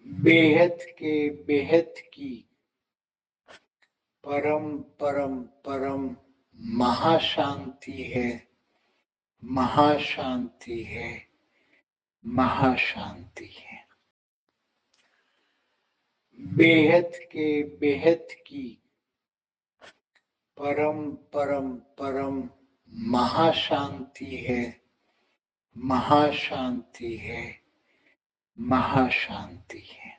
बेहद के बेहद की परम परम परम महाशांति है, महाशांति है, महाशांति है। बेहद के बेहद की परम परम परम महाशांति है, महाशांति है, महाशांति है।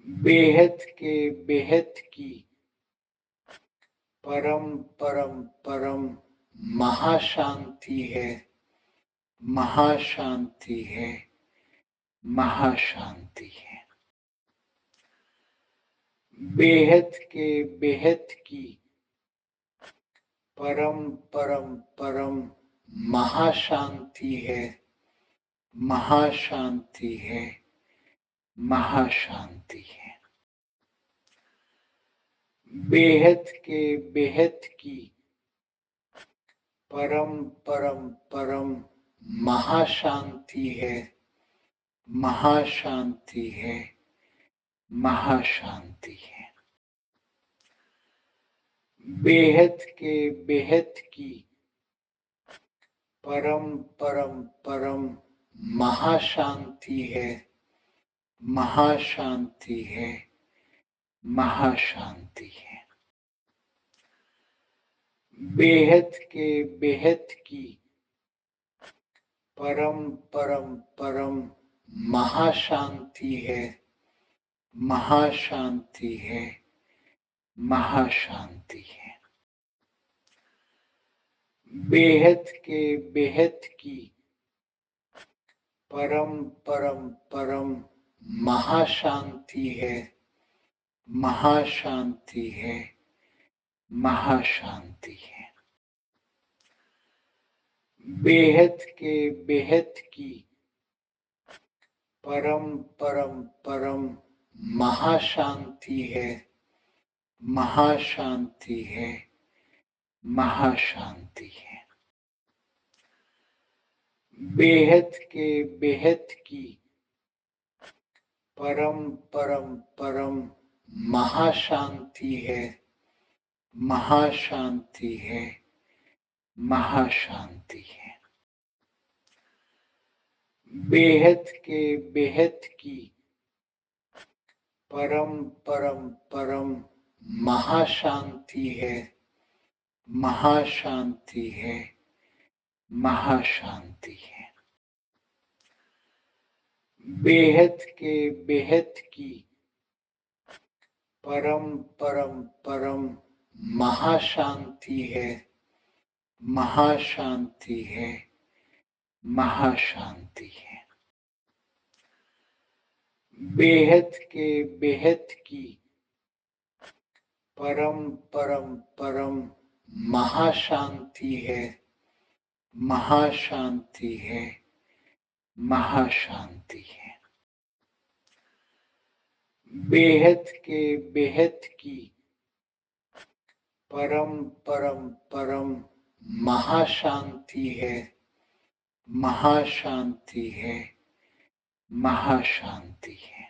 बेहद के बेहद की परम परम परम महाशांति है, महाशांति है, महाशांति है। बेहद के बेहद की परम परम परम महाशांति है, महाशांति है, महाशांति है। बेहद के बेहद की परम परम परम महाशांति है, महाशांति है, महाशांति है। बेहद के बेहद की परम परम परम महाशांति है, महाशांति है, महाशांति है। बेहद के बेहद की परम परम परम महाशांति है, महाशांति है, महाशांति है। बेहद के बेहद की परम परम परम महाशांति है, महाशांति है, महाशांति है। बेहद के बेहद की परम परम परम महाशांति है, महाशांति है, महाशांति है। बेहद के बेहद की परम परम परम महाशांति है, महाशांति है, महाशांति है। बेहद के बेहद की परम परम परम महाशांति है, महाशांति है, महाशांति है। बेहद के बेहद की परम परम परम महाशांति है, महाशांति है, महाशांति है। बेहद के बेहद की परम परम परम महाशांति है, महाशांति है, महाशांति है। बेहद के बेहद की परम परम परम महाशांति है, महाशांति है, महाशांति है।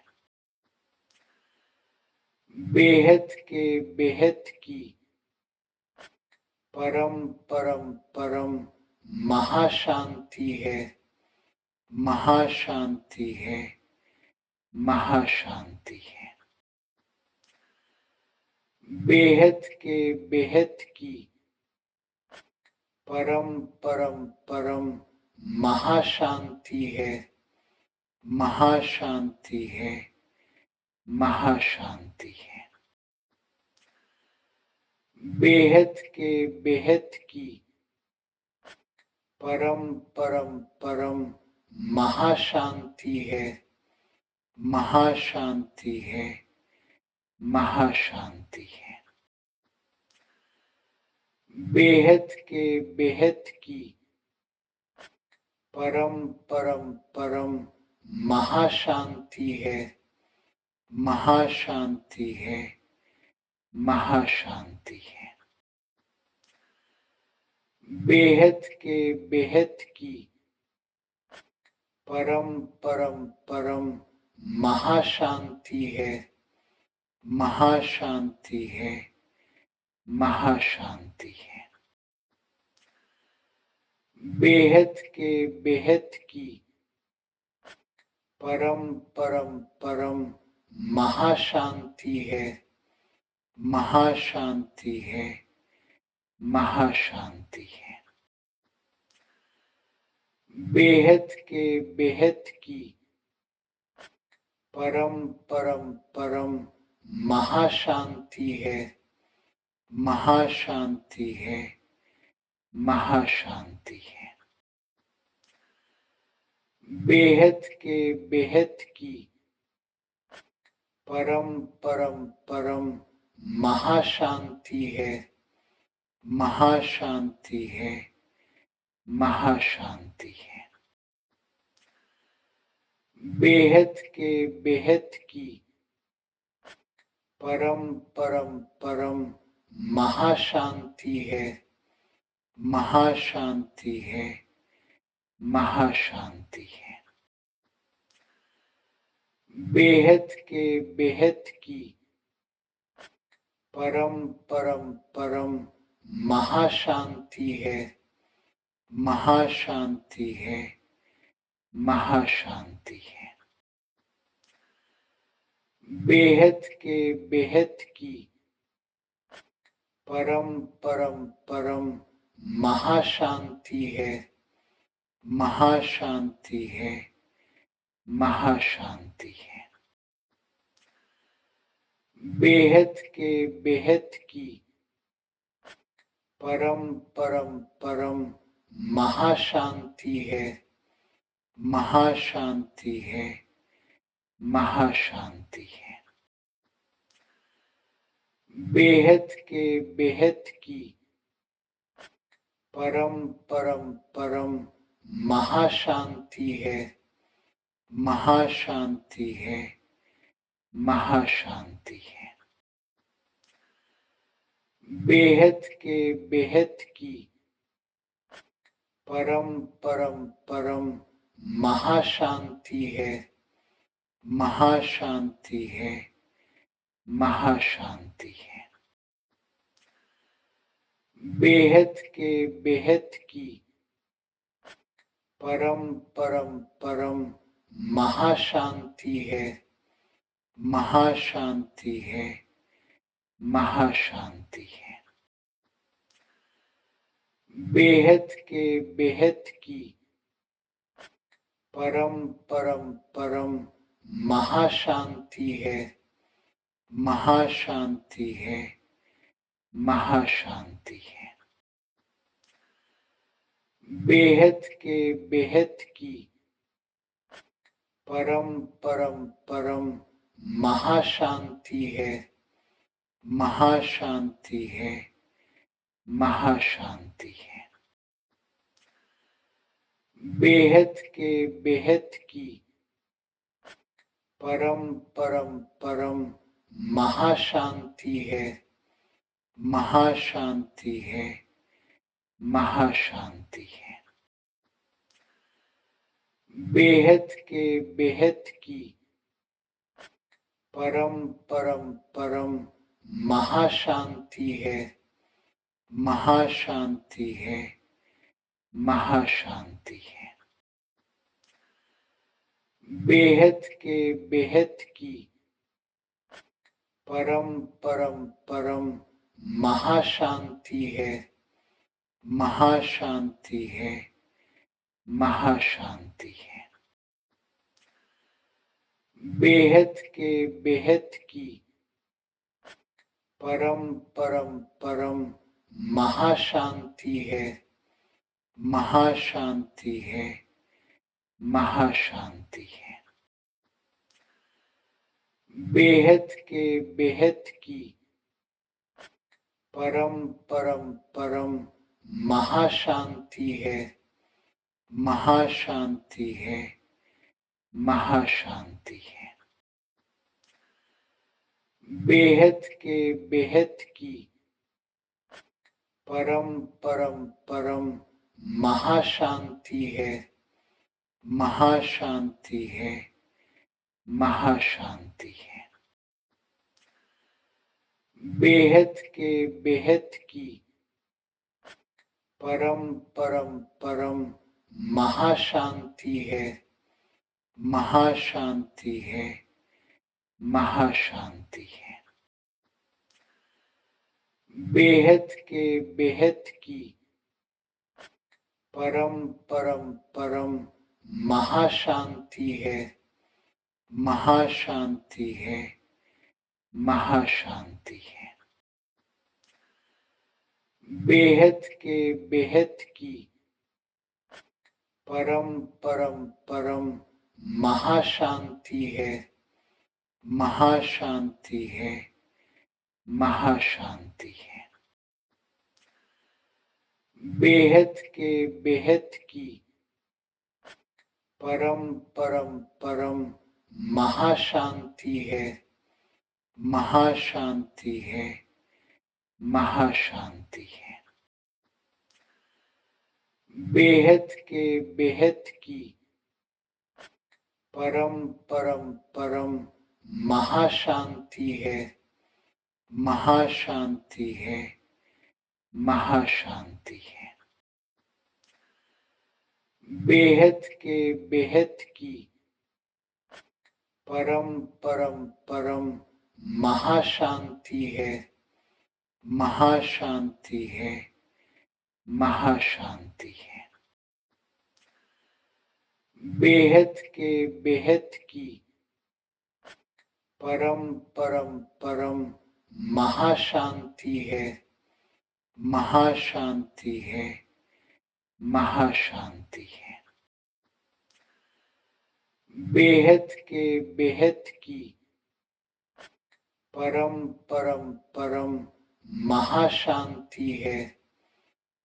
बेहद के बेहद की परम परम परम महाशांति है, महाशांति है, महाशांति है। बेहद के बेहद की परम परम परम महाशांति है, महाशांति है, महाशांति है। बेहद के बेहद की परम परम परम महाशांति है, महाशांति है, महाशांति है। बेहद के बेहद की परम परम परम महाशांति है, महाशांति है, महाशांति है। बेहद के बेहद की परम परम परम महाशांति है, महाशांति है, महाशांति है। बेहद के बेहद की परम परम परम महाशांति है, महाशांति है, महाशांति है। बेहद के बेहद की परम परम परम महाशांति है, महाशांति है, महाशांति है। बेहद के बेहद की परम परम परम महाशांति है, महाशांति है, महाशांति है। बेहद के बेहद की परम परम परम महाशांति है, महाशांति है, महाशांति है। बेहद के बेहद की परम परम परम महाशांति है, महाशांति है, महाशांति है। बेहद के बेहद की परम परम परम महाशांति है, महाशांति है, महाशांति है। बेहद के बेहद की परम परम परम महाशांति है, महाशांति है, महाशांति है। बेहद के बेहद की परम परम परम महाशांति है, महाशांति है, महाशांति है। बेहद के बेहद की परम परम परम महाशांति है, महाशांति है, महाशांति है। बेहद के बेहद की परम परम परम महाशांति है, महाशांति है, महाशांति है। बेहद के बेहद की परम परम परम महाशांति है, महाशांति है, महाशांति है। बेहद के बेहद की परम परम परम महाशांति है, महाशांति है, महाशांति है। बेहद के बेहद की परम परम परम महाशांति है, महाशांति है, महाशांति है। बेहद के बेहद की परम परम परम महाशांति है, महाशांति है, महाशांति है। बेहद के बेहद की परम परम परम महाशांति है, महाशांति है, महाशांति है। बेहद के बेहद की परम परम परम महाशांति है, महाशांति है, महाशांति है। बेहद के बेहद की परम परम परम महाशांति है, महाशांति है, महाशांति है। बेहद के बेहद की परम परम परम महाशांति है, महाशांति है, महाशांति है। बेहद के बेहद की परम परम परम महाशांति है, महाशांति है, महाशांति है। बेहद के बेहद की परम परम परम महाशांति है, महाशांति है, महाशांति है। बेहद के बेहद की परम परम परम महाशांति है, महाशांति है, महाशांति है। बेहद के बेहद की परम परम परम महाशांति है, महाशांति है, महाशांति है। बेहद के बेहद की परम परम परम महाशांति है, महाशांति है, महाशांति है। बेहद के बेहद की परम परम परम महाशांति है, महाशांति है, महाशांति है। बेहद के बेहद की परम परम परम महाशांति है, महाशांति है, महाशांति है। बेहद के बेहद की परम परम परम महाशांति है,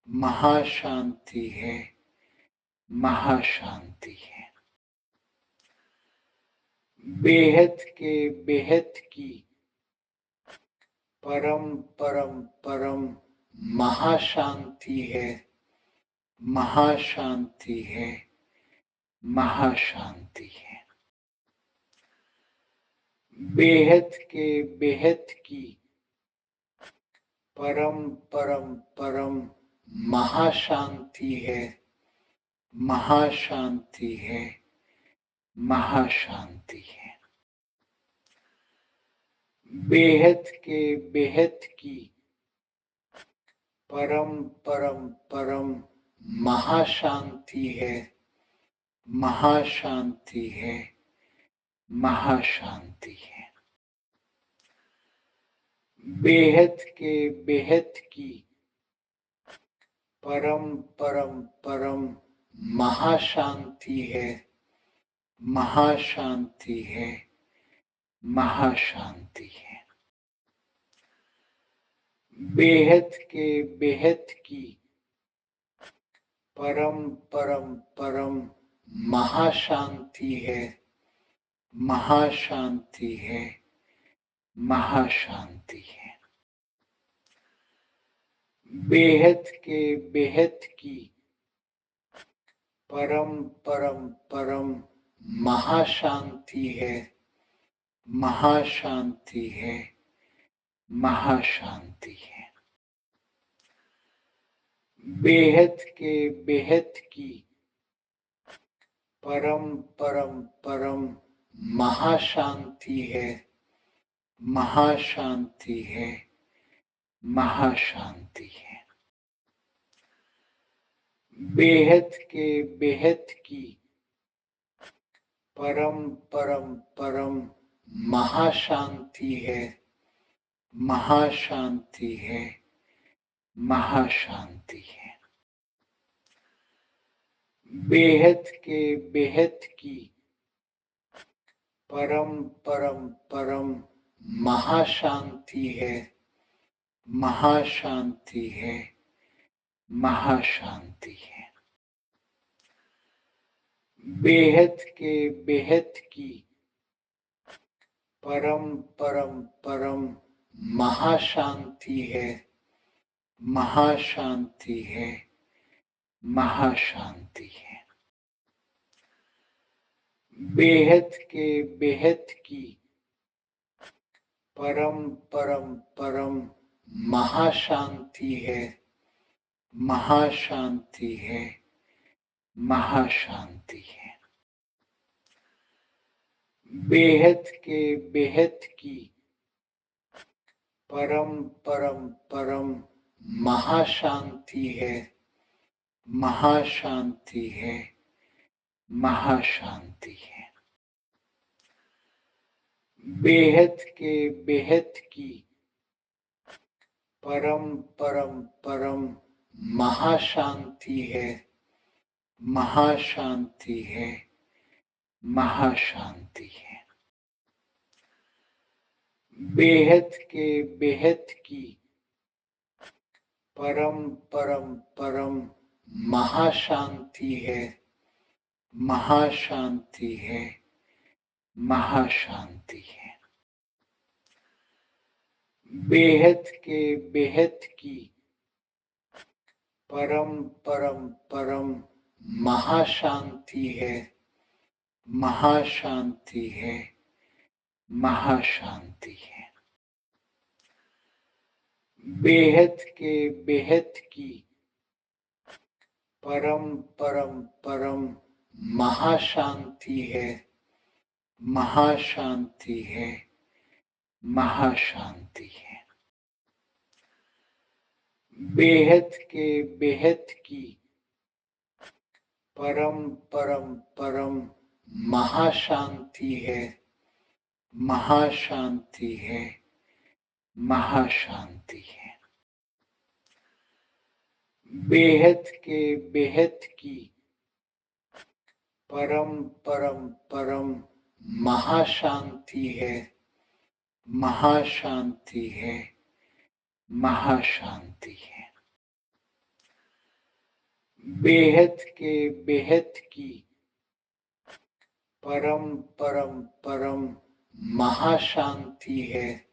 महाशांति है, महाशांति है। बेहद के बेहद की परम परम परम महाशांति है, महाशांति है, महाशांति है। बेहद के बेहद की परम परम परम महाशांति है, महाशांति है, महाशांति है। बेहद के बेहद की परम परम परम महाशांति है, महाशांति है, महाशांति है। बेहद के बेहद की परम परम परम महाशांति है, महाशांति है, महाशांति है। बेहद के बेहद की परम परम परम महाशांति है, महाशांति है, महाशांति है। बेहद के बेहद की परम परम परम महाशांति है, महाशांति है, महाशांति है। बेहद के बेहद की परम परम परम महाशांति है, महाशांति है, महाशांति है। बेहद के बेहद की परम परम परम महाशांति है, महाशांति है, महाशांति है। बेहद के बेहद की परम परम परम महाशांति है, महाशांति है, महाशांति है। बेहद के बेहद की परम परम परम महाशांति है, महाशांति है, महाशांति है। बेहद के बेहद की, परम परम परम महाशांति है, महाशांति है, महाशांति है। बेहद के बेहद की, परम परम परम महाशांति है, महाशांति है, महाशांति है। बेहद के बेहद की, परम परम परम महाशांति है, महाशांति है, महाशांति है। बेहद के बेहद की, परम परम परम महाशांति है, महाशांति है, महाशांति है। बेहद के बेहद की, परम परम परम महाशांति है, महाशांति है, महाशांति है। बेहद के बेहद की, परम परम परम महाशांति है, महाशांति है, महाशांति है। बेहद के बेहद की, परम परम परम महाशांति है, महाशांति है, महाशांति है। बेहद के बेहद की, परम परम परम महाशांति है, महाशांति है, महाशांति है। बेहद के बेहद की, परम परम परम महाशांति है,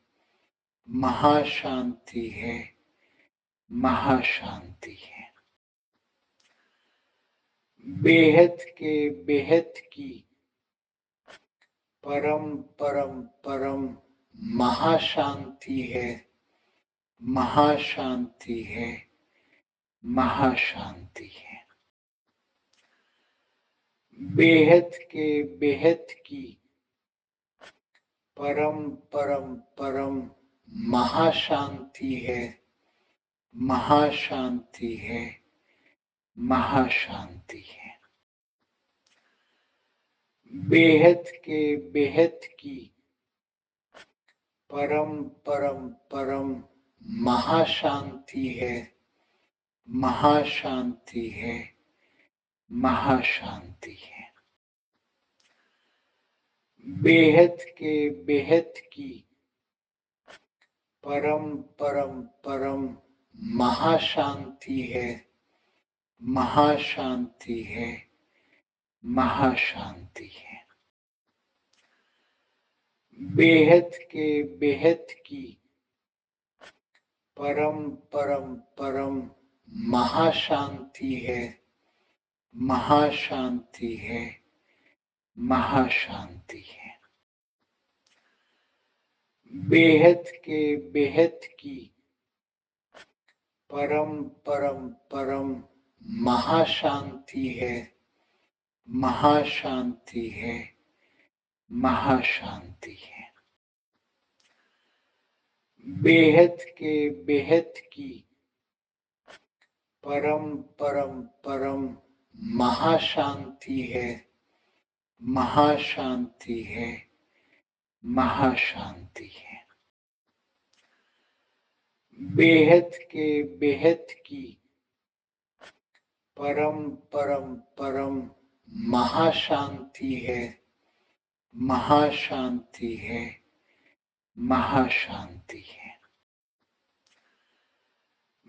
महाशांति है, महाशांति है। बेहद के बेहद की, परम परम परम महाशांति है, महाशांति है, महाशांति है। बेहद के बेहद की, परम परम परम महाशांति है, महाशांति है, महाशांति है। बेहद के बेहद की, परम परम परम महाशांति है, महाशांति है, महाशांति है। बेहद के बेहद की, परम परम परम महाशांति है, महाशांति है, महाशांति है। बेहद के बेहद की, परम परम परम महाशांति है, महाशांति है, महाशांति है। बेहद के बेहद की, परम परम परम महाशांति है, महाशांति है, महाशांति है। बेहद के बेहद की, परम परम परम महाशांति है, महाशांति है, महाशांति है। बेहद के बेहद की, परम परम परम महाशांति है, महाशांति है, महाशांति है।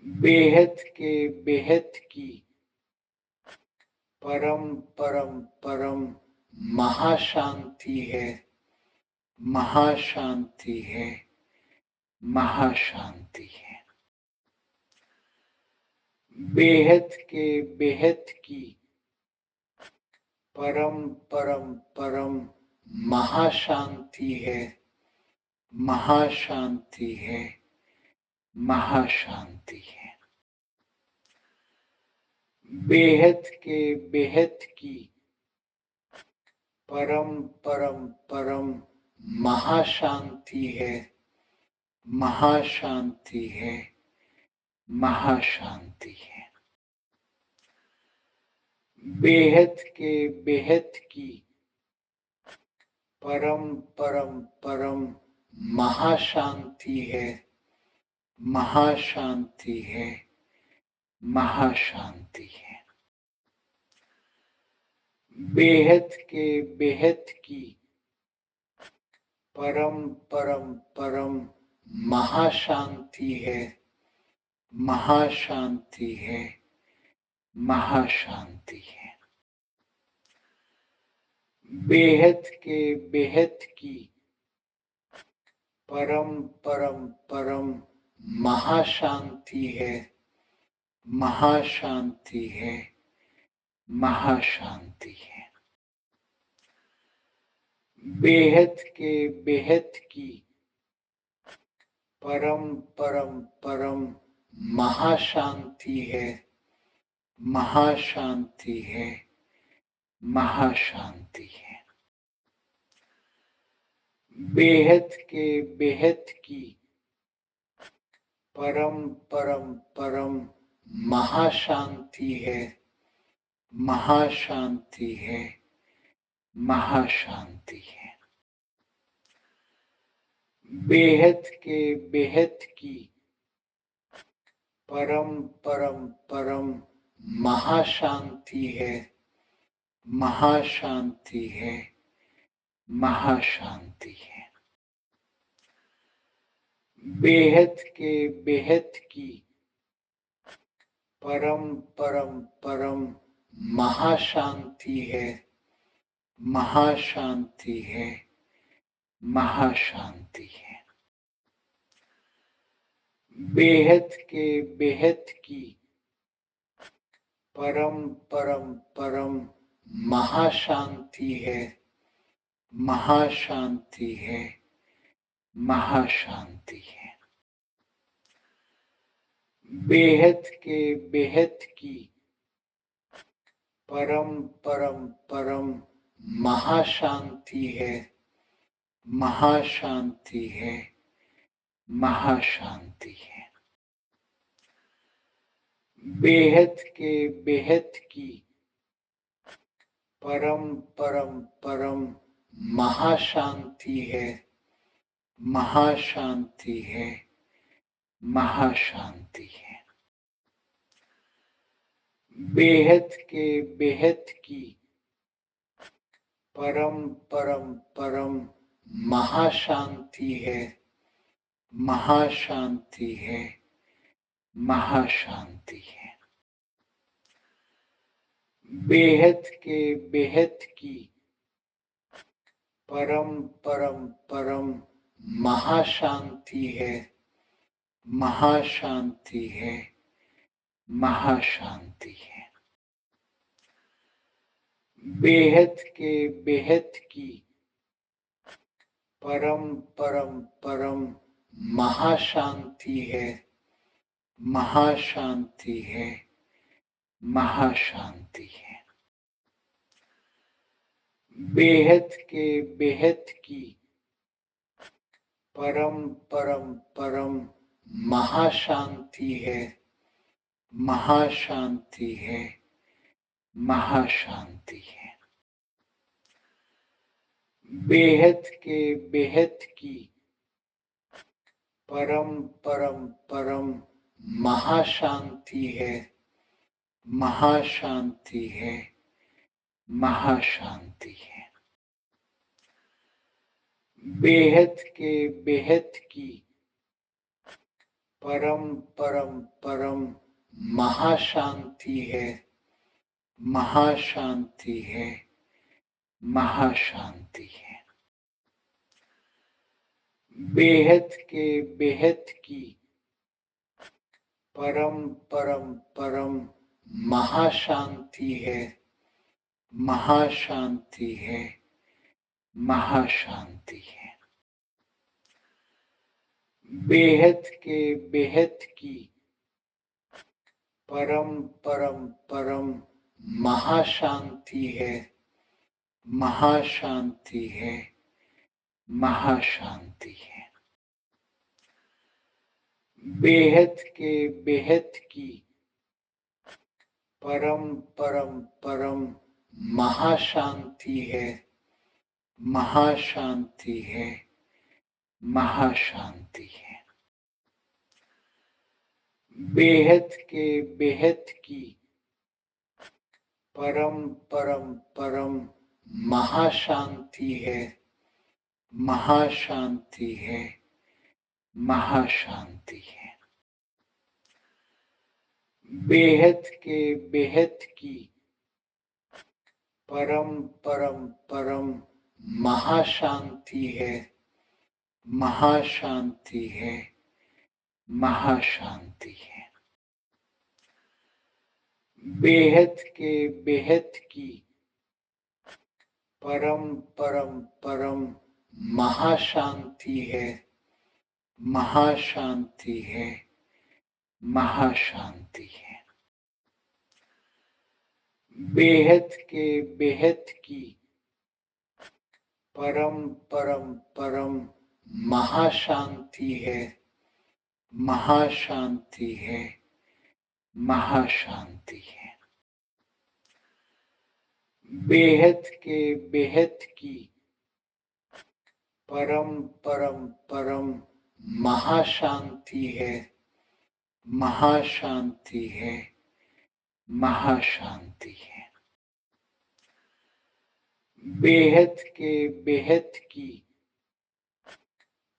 बेहद के बेहद की, परम परम परम महाशांति है, महाशांति है, महाशांति है। बेहद के बेहद की, परम परम परम महाशांति है, महाशांति है, महाशांति है। बेहद के बेहद की परम परम परम महाशांति है, महाशांति है, महाशांति है। बेहद के बेहद की परम परम परम महाशांति है, महाशांति है, महाशांति है। बेहद के बेहद की परम परम परम महाशांति है, महाशांति है, महाशांति है। बेहद के बेहद की परम परम परम महाशांति है, महाशांति है, महाशांति है। बेहद के बेहद की परम परम परम महाशांति है, महाशांति है, महाशांति है। बेहद के बेहद की परम परम परम महाशांति है, महाशांति है, महाशांति है। बेहद के बेहद की परम परम परम महाशांति है, महाशांति है, महाशांति है। बेहद के बेहद की परम परम परम महाशांति है, महाशांति है, महाशांति है। बेहद के बेहद की परम परम परम महाशांति है, महाशांति है, महाशांति है। बेहद के बेहद की परम परम परम महाशांति है, महाशांति है, महाशांति है। बेहद के बेहद की परम परम परम महाशांति है, महाशांति है, महाशांति है। बेहद के बेहद की परम परम परम महाशांति है, महाशांति है, महाशांति है। बेहद के बेहद की परम परम परम महाशांति है, महाशांति है, महाशांति है। बेहद के बेहद की परम परम परम महाशांति है, महाशांति है, महाशांति है। बेहद के बेहद की परम परम परम महाशांति है, महाशांति है, महाशांति है। बेहद के बेहद की परम परम परम महाशांति है, महाशांति है, महाशांति है। बेहद के बेहद की परम परम परम महाशांति है, महाशांति है, महाशांति है। बेहद के बेहद की परम परम परम महाशांति है, महाशांति है, महाशांति है। बेहद के बेहद की परम परम परम महाशांति है, महाशांति है, महाशांति है। बेहद के बेहद की परम परम परम महाशांति है, महाशांति है, महाशांति है। बेहद के बेहद की परम परम परम महाशांति है, महाशांति है, महाशांति है। बेहद के बेहद की परम परम परम महाशांति है, महाशांति है, महाशांति है। बेहद के बेहद की परम परम परम महाशांति है, महाशांति है, महाशांति है। बेहद के बेहद की परम परम परम महाशांति है, महाशांति है, महाशांति है। बेहद के बेहद की परम परम परम महाशांति है, महाशांति है, महाशांति है। बेहद के बेहद की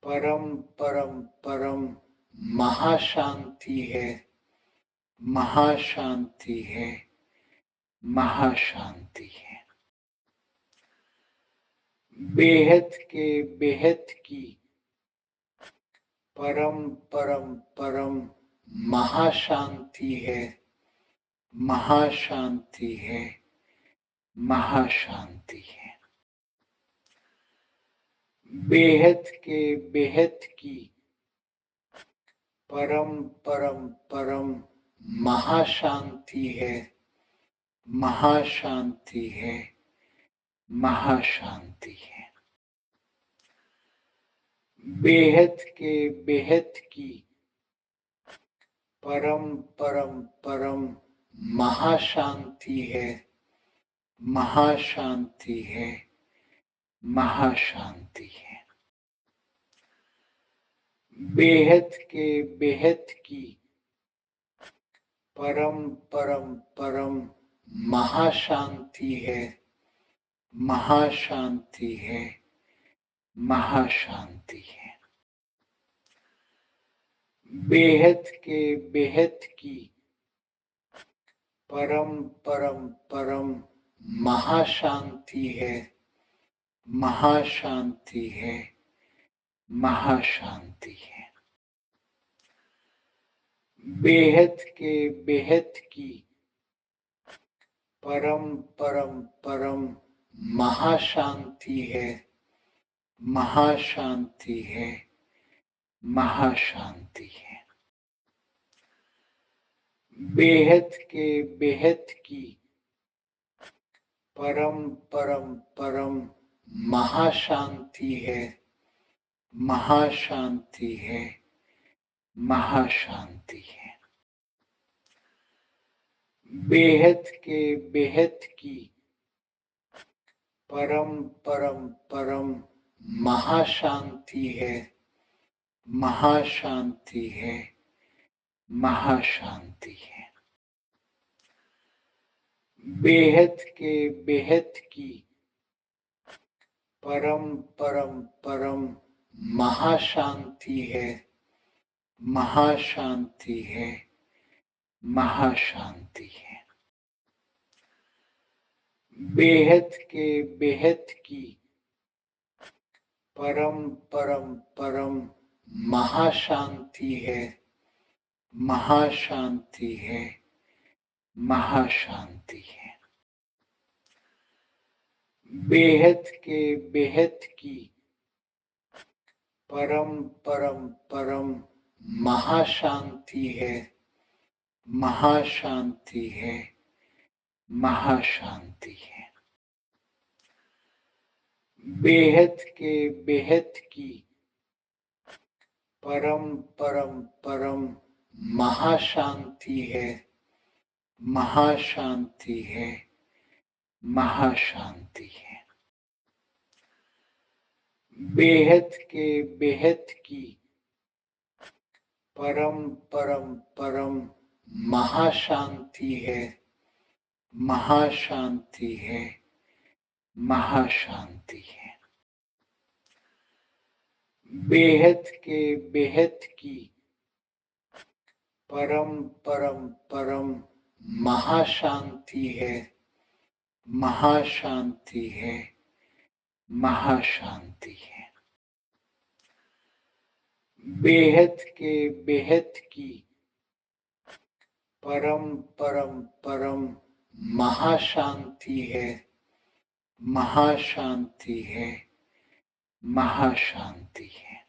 परम परम परम महाशांति है, महाशांति है, महाशांति है। बेहद के बेहद की परम परम परम महाशांति है, महाशांति है, महाशांति है। बेहद के बेहद की परम परम परम महाशांति है, महाशांति है, महाशांति है। बेहद के बेहद की परम परम परम महाशांति है, महाशांति है, महाशांति है। बेहद के बेहद की परम परम परम महाशांति है, महाशांति है, महाशांति है। बेहद के बेहद की परम परम परम महाशांति है, महाशांति है, महाशांति है। बेहद के बेहद की परम परम परम महाशांति है, महाशांति है, महाशांति है। बेहद के बेहद की परम परम परम महाशांति है, महाशांति है, महाशांति है। बेहद के बेहद की परम परम परम महाशांति है, महाशांति है, महाशांति है। बेहद के बेहद की परम परम परम महाशांति है, महाशांति है, महाशांति है। बेहद के बेहद की परम परम परम महाशांति है, महाशांति है, महाशांति है। बेहद के बेहद की परम परम परम महाशांति है, महाशांति है, महाशांति है। बेहद के बेहद की परम परम परम महाशांति है, महाशांति है, महाशांति है। बेहद के बेहद की परम परम परम महाशांति है, महाशांति है, महाशांति है। बेहद के बेहद की परम परम परम महाशांति है, महाशांति है, महाशांति है। बेहद के बेहद की परम परम परम महाशांति है, महाशांति है, महाशांति है।